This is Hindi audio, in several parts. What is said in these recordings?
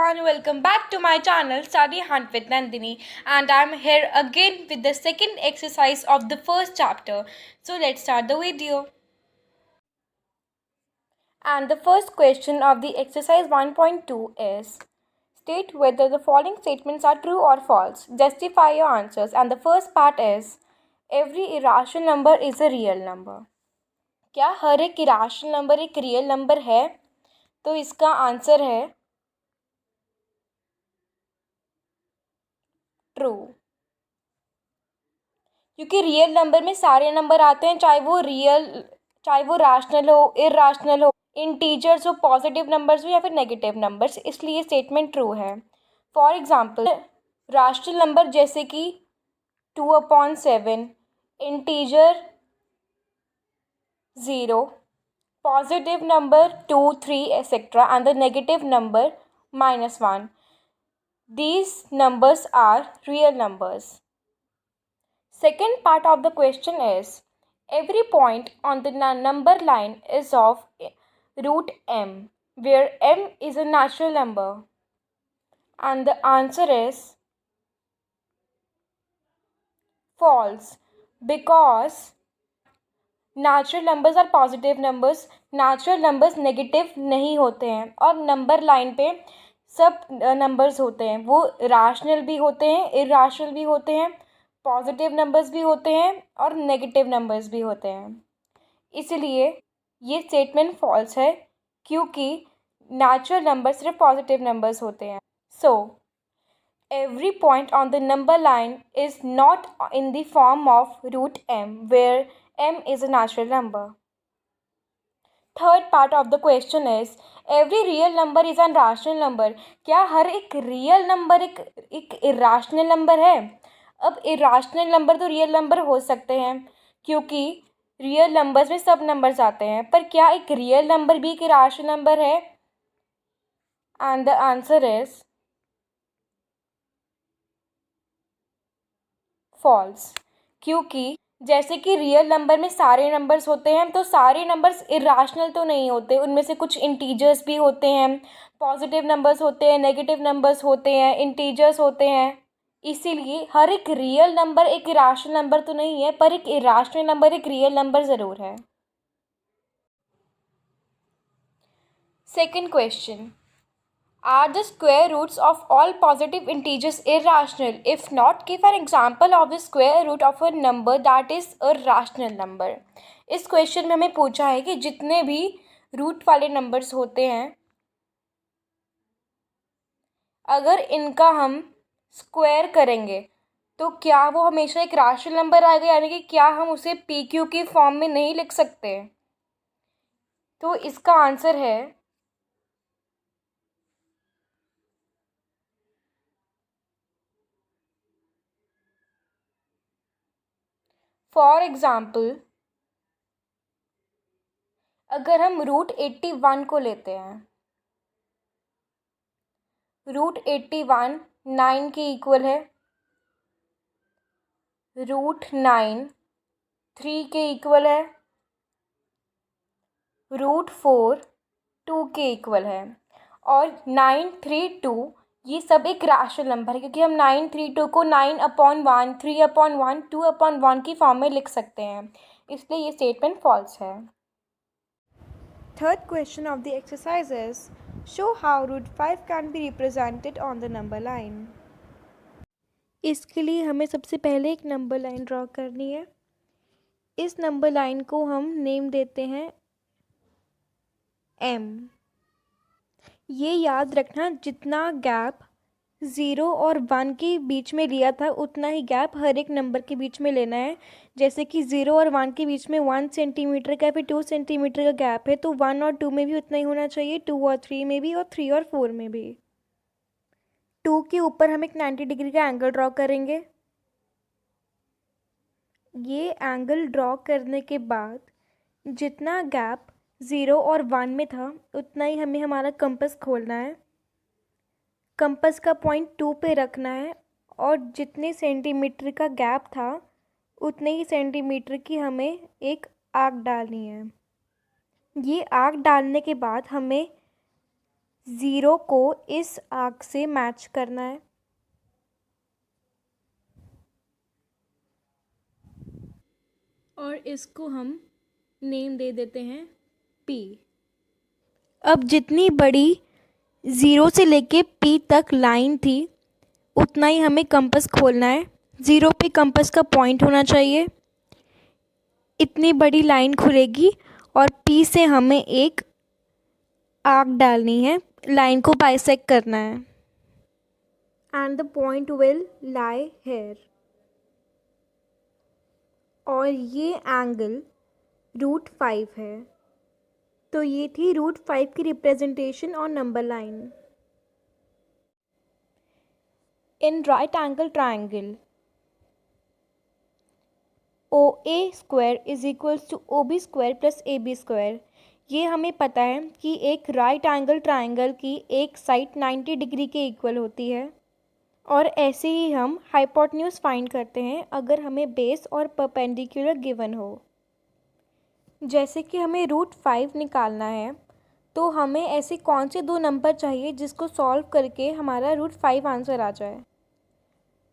everyone, welcome back to my channel Study Hunt with Nandini, and I'm here again with the second exercise of the first chapter. So let's start the video. And the first question of the exercise 1.2 is state whether the following statements are true or false. Justify your answers, and the first part is every irrational number is a real number. क्या हर एक irrational number एक real number है? तो इसका आंसर है ट्रू, क्योंकि रियल नंबर में सारे नंबर आते हैं, चाहे वो रैशनल हो, इरैशनल हो, इंटीजर्स हो, पॉजिटिव नंबर्स हो या फिर नेगेटिव नंबर्स, इसलिए स्टेटमेंट ट्रू है. फॉर एग्जाम्पल रैशनल नंबर जैसे कि 2/7, integer 0, positive number 2, 3 etcetera and the negative number -1. These numbers are real numbers. Second part of the question is every point on the number line is of root m, where m is a natural number. And the answer is false, because natural numbers are positive numbers. Natural numbers negative नहीं होते हैं, और नंबर लाइन पे सब नंबर्स होते हैं. वो रैशनल भी होते हैं, इरैशनल भी होते हैं, पॉजिटिव नंबर्स भी होते हैं और नेगेटिव नंबर्स भी होते हैं. इसलिए ये स्टेटमेंट फॉल्स है, क्योंकि नेचुरल नंबर सिर्फ पॉजिटिव नंबर्स होते हैं. सो every point on the number line is not in the form of root m, where m is a natural number. Third part of the question is every real number is an rational number. क्या हर एक रियल नंबर एक इरेशनल नंबर है? अब इरेशनल नंबर तो रियल नंबर हो सकते हैं, क्योंकि रियल नंबर्स में सब नंबर्स आते हैं, पर क्या एक रियल नंबर भी एक इरेशनल नंबर है? And the answer is false, क्योंकि जैसे कि रियल नंबर में सारे नंबर्स होते हैं, तो सारे नंबर्स इरेशनल तो नहीं होते. उनमें से कुछ इंटीजर्स भी होते हैं, पॉजिटिव नंबर्स होते हैं, नेगेटिव नंबर्स होते हैं, इंटीजर्स होते हैं. इसीलिए हर एक रियल नंबर एक इरेशनल नंबर तो नहीं है, पर एक इरेशनल नंबर एक रियल नंबर ज़रूर है. Second question, are the square roots of all positive integers irrational? If not, give an example of the square root of a number that is a rational number. इस क्वेश्चन में हमें पूछा है कि जितने भी रूट वाले नंबर्स होते हैं, अगर इनका हम स्क्वायर करेंगे तो क्या वो हमेशा एक राशनल नंबर आएगा, यानी कि क्या हम उसे पी क्यू की फॉर्म में नहीं लिख सकते? तो इसका आंसर है फॉर एग्जाम्पल अगर हम रूट 81 को लेते हैं, रूट 81 9 के इक्वल है, रूट 9 3 के इक्वल है, रूट 4 2 के इक्वल है, और 932 ये सब एक रैशनल नंबर है, क्योंकि हम 932 को 9/1 3/1 2/1 की फॉर्म में लिख सकते हैं. इसलिए ये स्टेटमेंट फॉल्स है. Third question of the exercise is show how root 5 can be represented on the number line. इसके लिए हमें सबसे पहले एक नंबर लाइन ड्रॉ करनी है. इस नंबर लाइन को हम नेम देते हैं m. ये याद रखना, जितना गैप 0 और 1 के बीच में लिया था उतना ही गैप हर एक नंबर के बीच में लेना है. जैसे कि 0 और 1 के बीच में 1 सेंटीमीटर का फिर 2 सेंटीमीटर का गैप है, तो 1 और 2 में भी उतना ही होना चाहिए, 2 और 3 में भी, और 3 और 4 में भी. 2 के ऊपर हम एक 90 डिग्री का एंगल ड्रॉ करेंगे. ये एंगल ड्रॉ करने के बाद जितना गैप 0 और 1 में था उतना ही हमें हमारा कंपास खोलना है. कंपास का पॉइंट 2 पे रखना है, और जितने सेंटीमीटर का गैप था उतने ही सेंटीमीटर की हमें एक आर्क डालनी है. ये आर्क डालने के बाद हमें ज़ीरो को इस आर्क से मैच करना है और इसको हम नेम दे देते हैं P। अब जितनी बड़ी ज़ीरो से लेके P तक लाइन थी उतना ही हमें कंपास खोलना है। ज़ीरो पे कंपास का पॉइंट होना चाहिए, इतनी बड़ी लाइन खुलेगी और P से हमें एक आर्क डालनी है, लाइन को बाइसेक्ट करना है and the point will lie here. और ये एंगल √5 है। तो ये थी √5 की रिप्रेजेंटेशन और number line. In right angle triangle OA² is equals to OB² plus AB²। ये हमें पता है कि एक राइट एंगल ट्राइंगल की एक साइड 90 डिग्री के इक्वल होती है और ऐसे ही हम हाइपोटेन्यूज फाइंड करते हैं अगर हमें बेस और परपेंडिकुलर गिवन हो। जैसे कि हमें √5 निकालना है तो हमें ऐसे कौन से दो नंबर चाहिए जिसको सॉल्व करके हमारा √5 आंसर आ जाए।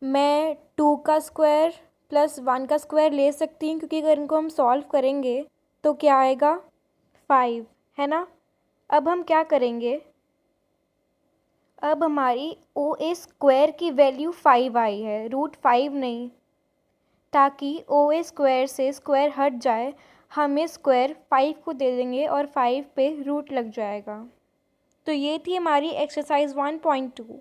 मैं 2 का स्क्वायर प्लस 1 का स्क्वायर ले सकती हूँ क्योंकि अगर इनको हम सॉल्व करेंगे तो क्या आएगा 5, है ना। अब हम क्या करेंगे, अब हमारी OA² की वैल्यू 5 आई है, √5 नहीं। ताकि OA² से स्क्वायर हट जाए हम ये स्क्वायर 5 को दे देंगे और 5 पे रूट लग जाएगा। तो ये थी हमारी exercise 1.2।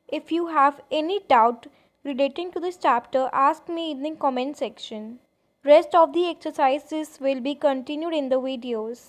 If you have any doubt relating to this chapter, ask me in the comment section. Rest of the exercises will be continued in the videos.